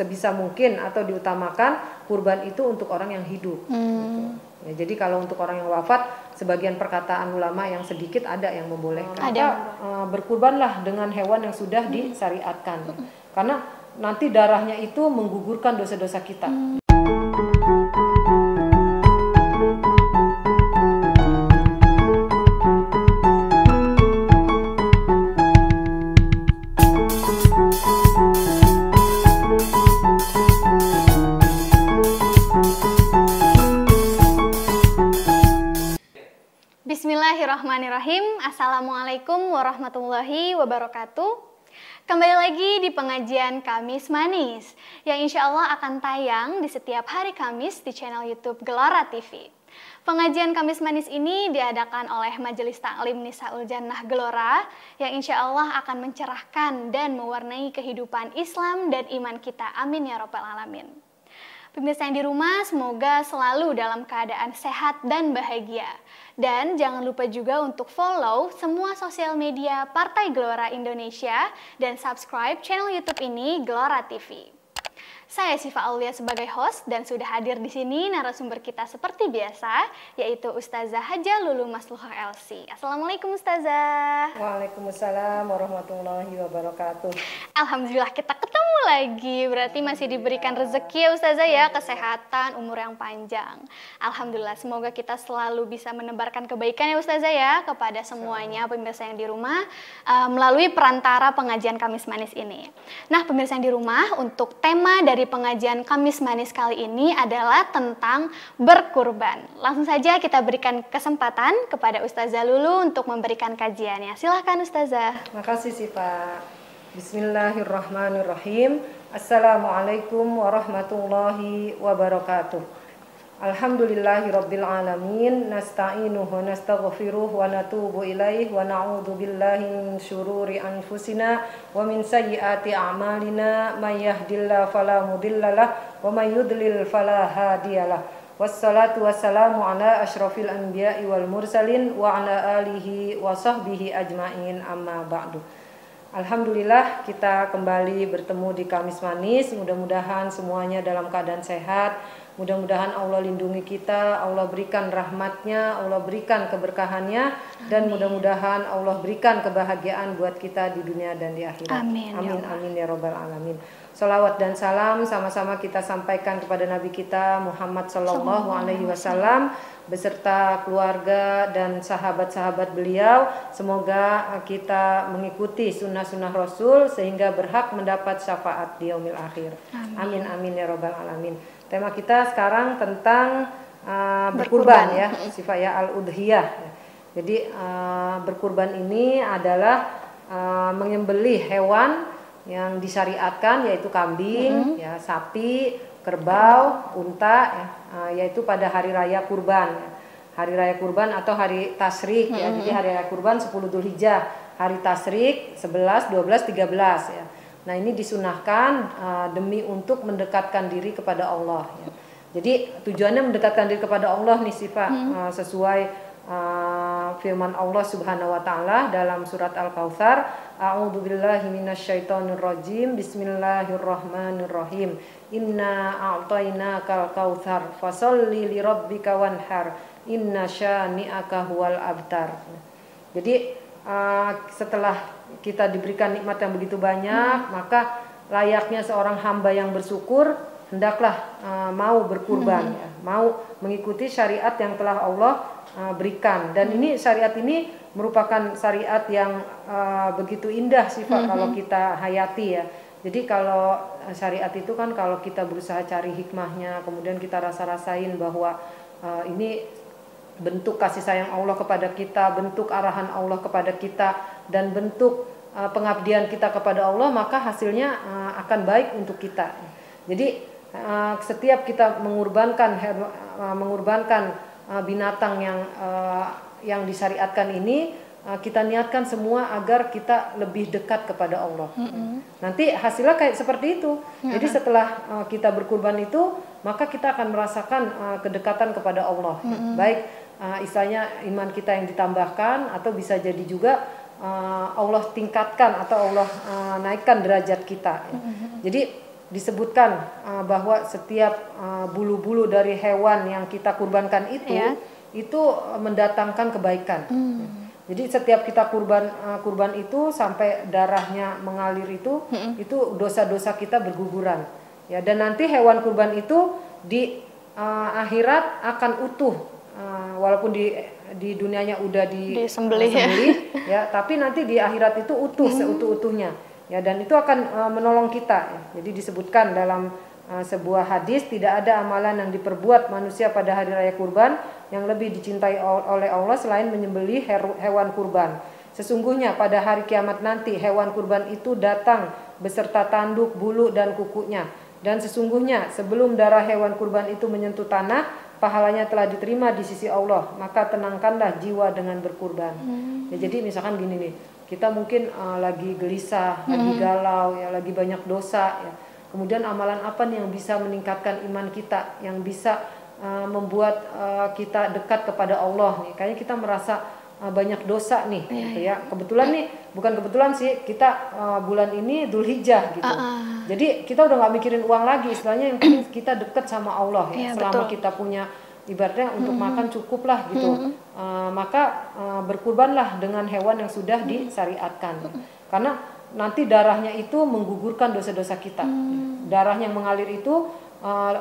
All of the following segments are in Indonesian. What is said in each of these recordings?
sebisa mungkin atau diutamakan kurban itu untuk orang yang hidup. Gitu. Ya, jadi kalau untuk orang yang wafat, sebagian perkataan ulama yang sedikit ada yang membolehkan. Berkurbanlah dengan hewan yang sudah disyariatkan. Karena nanti darahnya itu menggugurkan dosa-dosa kita. Bismillahirrahmanirrahim. Assalamualaikum warahmatullahi wabarakatuh. Kembali lagi di pengajian Kamis Manis yang insya Allah akan tayang di setiap hari Kamis di channel YouTube Gelora TV. Pengajian Kamis Manis ini diadakan oleh Majelis Taklim Nisaul Jannah Gelora yang insya Allah akan mencerahkan dan mewarnai kehidupan Islam dan iman kita. Amin ya Rabbal Alamin. Pemirsa yang di rumah, semoga selalu dalam keadaan sehat dan bahagia. Dan jangan lupa juga untuk follow semua sosial media Partai Gelora Indonesia dan subscribe channel YouTube ini Gelora TV. Saya Sifa Aulia sebagai host dan sudah hadir di sini narasumber kita seperti biasa, yaitu Ustazah Haja Lulu Masluhah LC. Assalamualaikum Ustazah. Waalaikumsalam warahmatullahi wabarakatuh. Alhamdulillah kita ketemu lagi, berarti masih diberikan rezeki ya Ustazah ya, kesehatan, umur yang panjang. Alhamdulillah, semoga kita selalu bisa menebarkan kebaikan ya Ustazah ya kepada semuanya pemirsa yang di rumah melalui perantara pengajian Kamis Manis ini. Nah pemirsa yang di rumah, untuk tema dari pengajian Kamis Manis kali ini adalah tentang berkurban. Langsung saja kita berikan kesempatan kepada Ustazah Lulu untuk memberikan kajiannya. Silahkan Ustazah. Makasih Sifa. Bismillahirrahmanirrahim. Assalamualaikum warahmatullahi wabarakatuh. Alhamdulillahirabbil alamin, nasta'inuhu wa nastaghfiruh wa natubu ilaih wa na'udzu billahi min syururi anfusina wa min sayyiati a'malina, may yahdihillahu fala mudhillalah wa may yudlil fala hadiyalah. Wassalatu wassalamu ala asyrafil anbiya'i wal mursalin wa ala alihi wa sahbihi ajmain, amma ba'du. Alhamdulillah kita kembali bertemu di Kamis Manis. Mudah-mudahan semuanya dalam keadaan sehat. Mudah-mudahan Allah lindungi kita, Allah berikan rahmatnya, Allah berikan keberkahannya, dan mudah-mudahan Allah berikan kebahagiaan buat kita di dunia dan di akhirat. Amin. Amin, amin ya Rabbal Alamin. Salawat dan salam sama-sama kita sampaikan kepada Nabi kita Muhammad Sallallahu Alaihi Wasallam beserta keluarga dan sahabat-sahabat beliau. Semoga kita mengikuti sunnah-sunnah Rasul sehingga berhak mendapat syafaat di yaumil akhir. Amin, amin ya Rabbal Alamin. Tema kita sekarang tentang berkurban ya, sifat al-udhiyah. Jadi berkurban ini adalah menyembelih hewan yang disyariatkan, yaitu kambing, ya, sapi, kerbau, unta, ya, yaitu pada hari raya kurban. Hari raya kurban atau hari tasyrik ya. Jadi hari raya kurban 10 Dzulhijjah, hari tasyrik 11, 12, 13 ya. Nah ini disunahkan demi untuk mendekatkan diri kepada Allah ya. Jadi tujuannya mendekatkan diri kepada Allah nih Sifa, sesuai firman Allah Subhanahu wa taala dalam surat Al-Kautsar, a'udzubillahi minasyaitonirrajim, bismillahirrahmanirrahim, inna a'tainakal kautsar fasholli lirabbika wanhar, inna syani'aka huwal abtar. Jadi setelah kita diberikan nikmat yang begitu banyak, maka layaknya seorang hamba yang bersyukur hendaklah mau berkurban, ya, mau mengikuti syariat yang telah Allah berikan. Dan ini syariat ini merupakan syariat yang begitu indah sifat kalau kita hayati ya. Jadi kalau syariat itu kan kalau kita berusaha cari hikmahnya, kemudian kita rasa-rasain bahwa ini bentuk kasih sayang Allah kepada kita, bentuk arahan Allah kepada kita, dan bentuk pengabdian kita kepada Allah, maka hasilnya akan baik untuk kita. Jadi setiap kita mengorbankan binatang yang disyariatkan ini, kita niatkan semua agar kita lebih dekat kepada Allah. Nanti hasilnya kayak seperti itu. Jadi setelah kita berkurban itu, maka kita akan merasakan kedekatan kepada Allah. Baik istilahnya iman kita yang ditambahkan, atau bisa jadi juga Allah tingkatkan atau Allah naikkan derajat kita. Jadi disebutkan bahwa setiap bulu-bulu dari hewan yang kita kurbankan itu mendatangkan kebaikan. Jadi setiap kita kurban itu sampai darahnya mengalir itu dosa-dosa kita berguguran. Ya, dan nanti hewan kurban itu di akhirat akan utuh, walaupun di dunianya udah disembelih ya, tapi nanti di akhirat itu utuh seutuh-utuhnya. Ya, dan itu akan menolong kita. Ya. Jadi disebutkan dalam sebuah hadis, tidak ada amalan yang diperbuat manusia pada hari raya kurban yang lebih dicintai oleh Allah selain menyembelih hewan kurban. Sesungguhnya pada hari kiamat nanti hewan kurban itu datang beserta tanduk, bulu dan kukunya. Dan sesungguhnya sebelum darah hewan kurban itu menyentuh tanah, pahalanya telah diterima di sisi Allah. Maka tenangkanlah jiwa dengan berkurban. Ya, jadi misalkan gini nih, kita mungkin lagi gelisah, lagi galau, ya, lagi banyak dosa. Ya. Kemudian amalan apa nih yang bisa meningkatkan iman kita, yang bisa membuat kita dekat kepada Allah nih? Kayaknya kita merasa banyak dosa nih, gitu ya. Kebetulan nih, bukan kebetulan sih, kita bulan ini Dzulhijjah gitu. Jadi kita udah nggak mikirin uang lagi, istilahnya yang penting kita dekat sama Allah ya. Selama kita punya ibaratnya untuk makan cukup lah gitu. Maka berkurbanlah dengan hewan yang sudah disyariatkan. Karena nanti darahnya itu menggugurkan dosa-dosa kita. Darah yang mengalir itu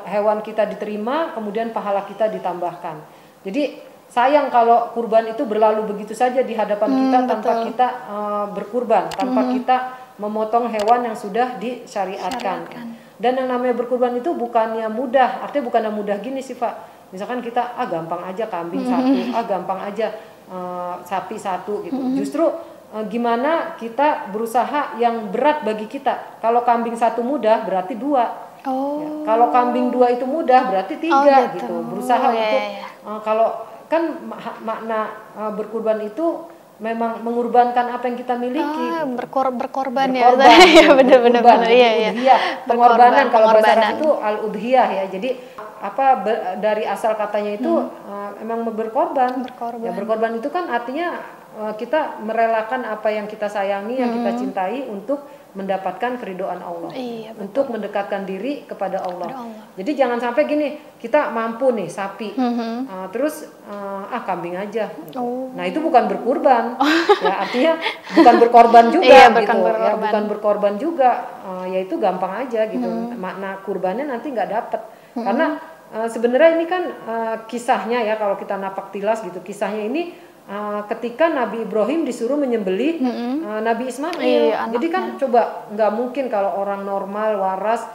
hewan kita diterima, kemudian pahala kita ditambahkan. Jadi sayang kalau kurban itu berlalu begitu saja di hadapan kita tanpa kita berkurban, tanpa kita memotong hewan yang sudah disyariatkan. Dan yang namanya berkurban itu bukannya mudah, artinya bukannya mudah gini sih Pak. Misalkan kita gampang aja kambing satu, gampang aja sapi satu gitu. Justru gimana kita berusaha yang berat bagi kita. Kalau kambing satu mudah berarti 2. Ya, kalau kambing 2 itu mudah berarti 3 gitu. Berusaha untuk kalau kan makna berkurban itu memang mengorbankan apa yang kita miliki. Berkorban ya. Iya benar-benar. Iya. Pengorbanan kalau bahasa Arab itu al-udhiyah ya. Jadi dari asal katanya itu emang berkorban. Ya, berkorban itu kan artinya kita merelakan apa yang kita sayangi, yang kita cintai untuk mendapatkan keridhaan Allah, untuk mendekatkan diri kepada Allah. Jadi jangan sampai gini, kita mampu nih sapi, terus kambing aja. Nah itu bukan berkurban, ya artinya bukan berkorban juga gitu, ya bukan berkorban juga, ya itu gampang aja gitu. Makna kurbannya nanti nggak dapet, karena sebenarnya ini kan kisahnya ya kalau kita napak tilas gitu, kisahnya ini ketika Nabi Ibrahim disuruh menyembelih Nabi Ismail. Jadi kan coba nggak mungkin kalau orang normal waras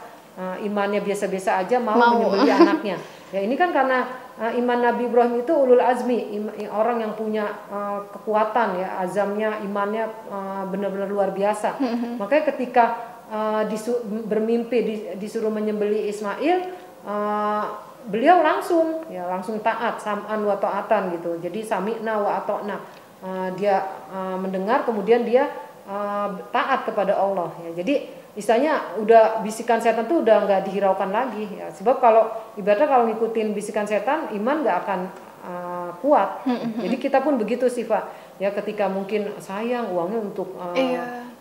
imannya biasa-biasa aja mau menyembelih anaknya. Ya ini kan karena iman Nabi Ibrahim itu ulul azmi, orang yang punya kekuatan ya, azamnya, imannya benar-benar luar biasa. Makanya ketika bermimpi disuruh menyembelih Ismail, beliau langsung taat, sam'an wa ta'atan gitu. Jadi sami'na wa ata'na. Dia mendengar kemudian dia taat kepada Allah ya. Jadi istilahnya udah bisikan setan tuh udah nggak dihiraukan lagi ya. Sebab kalau ibaratnya kalau ngikutin bisikan setan, iman nggak akan kuat. Jadi kita pun begitu sih Pak. Ya ketika mungkin sayang uangnya untuk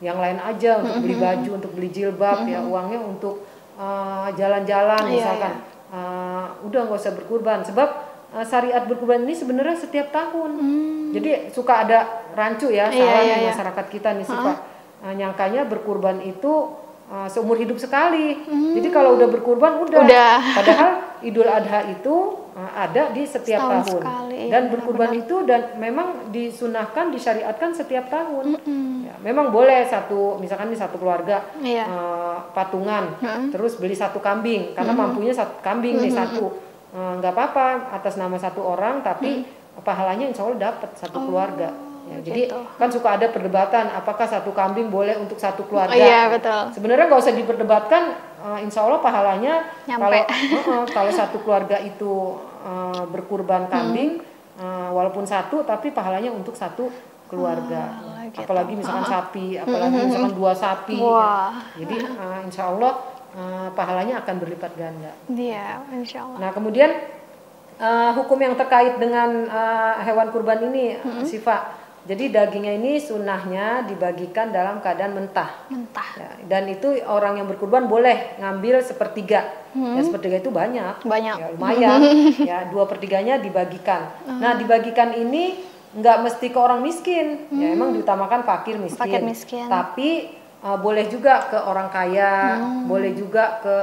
yang lain aja, untuk beli baju, untuk beli jilbab ya, uangnya untuk jalan-jalan misalkan. Udah nggak usah berkurban, sebab syariat berkurban ini sebenarnya setiap tahun. Jadi suka ada rancu ya, salah di masyarakat kita nih sih Pak. Nyangkanya berkurban itu seumur hidup sekali. Jadi kalau udah berkurban udah. Padahal Idul Adha itu ada di setiap tahun. Dan berkurban itu dan memang disunahkan, disyariatkan setiap tahun. Ya, memang boleh misalkan di satu keluarga patungan, terus beli satu kambing karena mampunya satu kambing nih satu. Nggak apa-apa atas nama satu orang, tapi pahalanya insya Allah dapat satu keluarga. Ya, jadi kan suka ada perdebatan apakah satu kambing boleh untuk satu keluarga. Sebenarnya nggak usah diperdebatkan, insya Allah pahalanya kalau satu keluarga itu berkurban kambing walaupun satu, tapi pahalanya untuk satu keluarga. Apalagi misalkan sapi, apalagi misalkan 2 sapi. Ya. Jadi insya Allah pahalanya akan berlipat ganda. Iya, insya Allah. Nah kemudian hukum yang terkait dengan hewan kurban ini, Sifa, Jadi dagingnya ini sunnahnya dibagikan dalam keadaan mentah. Ya, dan itu orang yang berkurban boleh ngambil sepertiga. Ya, sepertiga itu banyak. Ya, lumayan. Ya, 2/3-nya dibagikan. Nah, dibagikan ini nggak mesti ke orang miskin. Ya, emang diutamakan fakir miskin. Tapi boleh juga ke orang kaya, boleh juga ke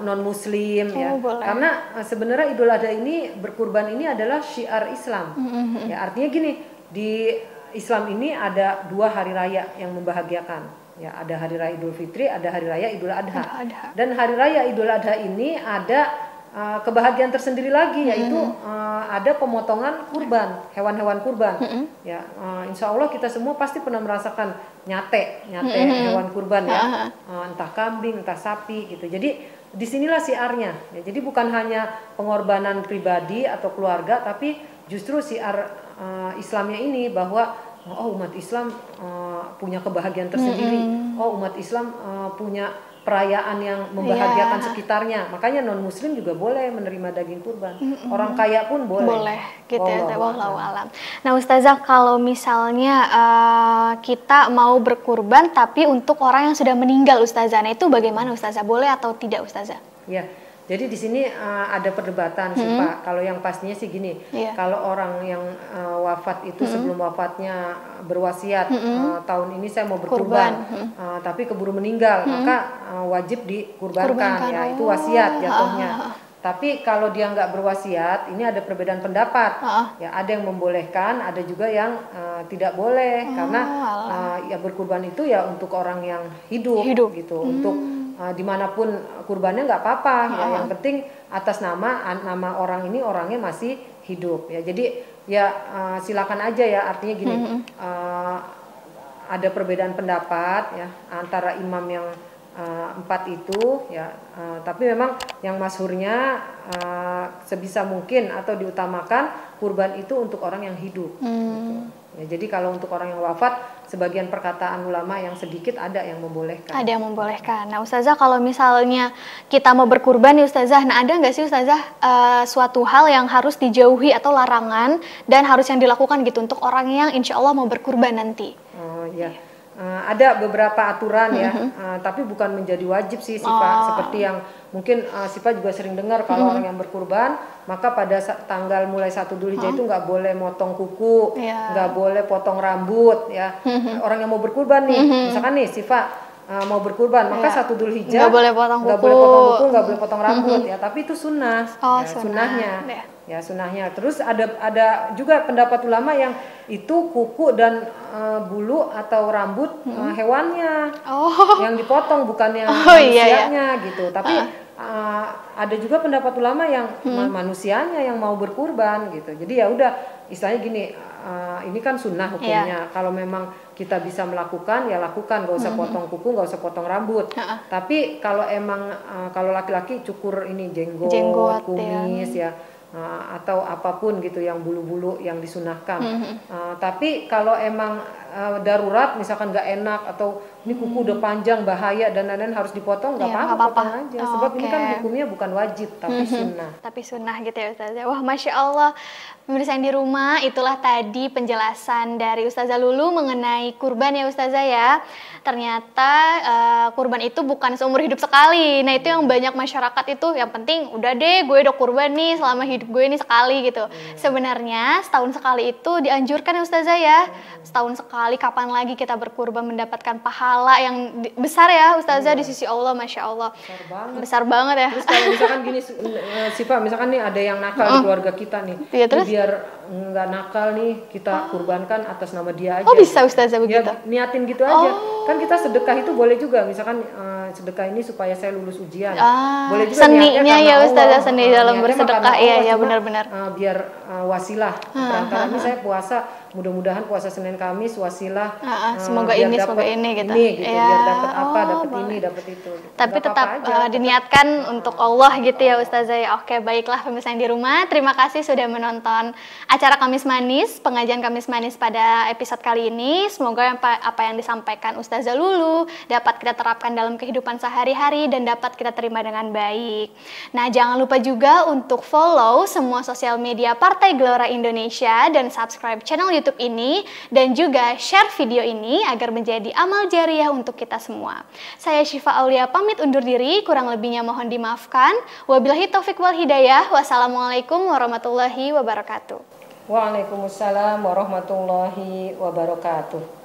non muslim ya. Karena sebenarnya Idul Adha ini berkurban ini adalah syiar Islam. Ya, artinya gini, di Islam ini ada 2 hari raya yang membahagiakan. Ya, ada hari raya Idul Fitri, ada hari raya Idul Adha. Dan hari raya Idul Adha ini ada kebahagiaan tersendiri lagi, yaitu ada pemotongan kurban, hewan-hewan kurban. Ya, insya Allah kita semua pasti pernah merasakan nyate hewan kurban ya, entah kambing, entah sapi gitu. Jadi disinilah siarnya. Ya, jadi bukan hanya pengorbanan pribadi atau keluarga, tapi justru siar Islamnya ini bahwa umat Islam punya kebahagiaan tersendiri. Umat Islam punya perayaan yang membahagiakan sekitarnya. Makanya non muslim juga boleh menerima daging kurban. Orang kaya pun boleh. Boleh gitu ya, wallahu alam. Nah, Ustazah, kalau misalnya kita mau berkurban tapi untuk orang yang sudah meninggal, Ustazah, nah itu bagaimana, Ustazah? Boleh atau tidak, Ustazah? Ya. Jadi di sini ada perdebatan sih Pak. Kalau yang pastinya sih gini, kalau orang yang wafat itu sebelum wafatnya berwasiat, tahun ini saya mau berkurban, tapi keburu meninggal, maka wajib dikurbankan. Ya, itu wasiat jatuhnya. Tapi kalau dia nggak berwasiat, ini ada perbedaan pendapat. Ya, ada yang membolehkan, ada juga yang tidak boleh, karena ya berkurban itu ya untuk orang yang hidup. Gitu, untuk dimanapun kurbannya nggak apa-apa. Ya, yang penting atas nama orang ini orangnya masih hidup. Ya, jadi ya silakan aja ya. Artinya gini, ada perbedaan pendapat ya antara imam yang 4 itu ya, tapi memang yang masyhurnya sebisa mungkin atau diutamakan kurban itu untuk orang yang hidup. Gitu. Ya, jadi kalau untuk orang yang wafat, sebagian perkataan ulama yang sedikit ada yang membolehkan. Ada yang membolehkan. Nah, Ustazah, kalau misalnya kita mau berkurban nih, Ustazah, nah ada nggak sih, Ustazah, suatu hal yang harus dijauhi atau larangan dan harus yang dilakukan gitu untuk orang yang insya Allah mau berkurban nanti? Oh ya. Ada beberapa aturan ya, tapi bukan menjadi wajib sih Sipa. Seperti yang mungkin Sipa juga sering dengar, kalau orang yang berkurban, maka pada tanggal mulai 1 Dzulhijjah itu nggak boleh motong kuku, nggak boleh potong rambut ya. Orang yang mau berkurban nih, misalkan nih Sipa mau berkurban, maka 1 Dzulhijjah nggak boleh potong kuku, nggak boleh potong rambut ya. Tapi itu sunnah, sunnahnya. Ya, sunnahnya. Terus ada juga pendapat ulama yang itu kuku dan bulu atau rambut hewannya yang dipotong, bukannya manusianya gitu. Tapi ada juga pendapat ulama yang manusianya yang mau berkurban gitu. Jadi ya udah, istilahnya gini, ini kan sunnah hukumnya. Kalau memang kita bisa melakukan ya lakukan, gak usah potong kuku, gak usah potong rambut. Tapi kalau emang kalau laki-laki cukur ini jenggot kumis ya. Atau apapun gitu yang bulu-bulu yang disunahkan. Tapi kalau emang darurat, misalkan nggak enak atau ini kuku udah panjang bahaya dan lain-lain harus dipotong, nggak apa-apa, potong aja. Sebab ini kan hukumnya bukan wajib tapi sunnah. Tapi sunnah gitu ya Ustazah. Wah, Masya Allah. Pemirsa yang di rumah, itulah tadi penjelasan dari Ustazah Lulu mengenai kurban ya Ustazah ya. Ternyata kurban itu bukan seumur hidup sekali. Nah, itu yang banyak masyarakat itu, yang penting udah deh gue udah kurban nih selama hidup gue ini sekali gitu. Sebenarnya setahun sekali itu dianjurkan ya Ustazah ya. Setahun sekali, kapan lagi kita berkurban mendapatkan pahala yang besar ya Ustazah di sisi Allah, Masya Allah. Besar banget ya. Terus kalau misalkan gini Sipa, misalkan nih ada yang nakal di keluarga kita nih. Ya, terus? Biar nggak nakal nih, kita kurbankan atas nama dia aja. Oh, bisa Ustazah begitu? Ya, niatin gitu aja. Kan kita sedekah itu boleh juga, misalkan sedekah ini supaya saya lulus ujian. Boleh juga seninya ya Ustazah, seni dalam bersedekah. Iya, benar-benar. Biar wasilah. Perantara ini saya puasa, mudah-mudahan puasa Senin Kamis wasilah. Semoga ini, semoga ini gitu. Ini, gitu. Ya. Biar dapat apa, dapat ini, dapat itu. Gitu. Tapi tetap diniatkan untuk Allah gitu ya Ustazah ya. Oke, baiklah pemirsa yang di rumah, terima kasih sudah menonton acara Kamis Manis, pengajian Kamis Manis pada episode kali ini. Semoga apa yang disampaikan Ustazah Lulu dapat kita terapkan dalam kehidupan kehidupan sehari-hari dan dapat kita terima dengan baik. Nah, jangan lupa juga untuk follow semua sosial media Partai Gelora Indonesia dan subscribe channel YouTube ini dan juga share video ini agar menjadi amal jariah untuk kita semua. Saya Syifa Aulia pamit undur diri, kurang lebihnya mohon dimaafkan. Wabillahi taufik wal hidayah. Wassalamualaikum warahmatullahi wabarakatuh. Waalaikumsalam warahmatullahi wabarakatuh.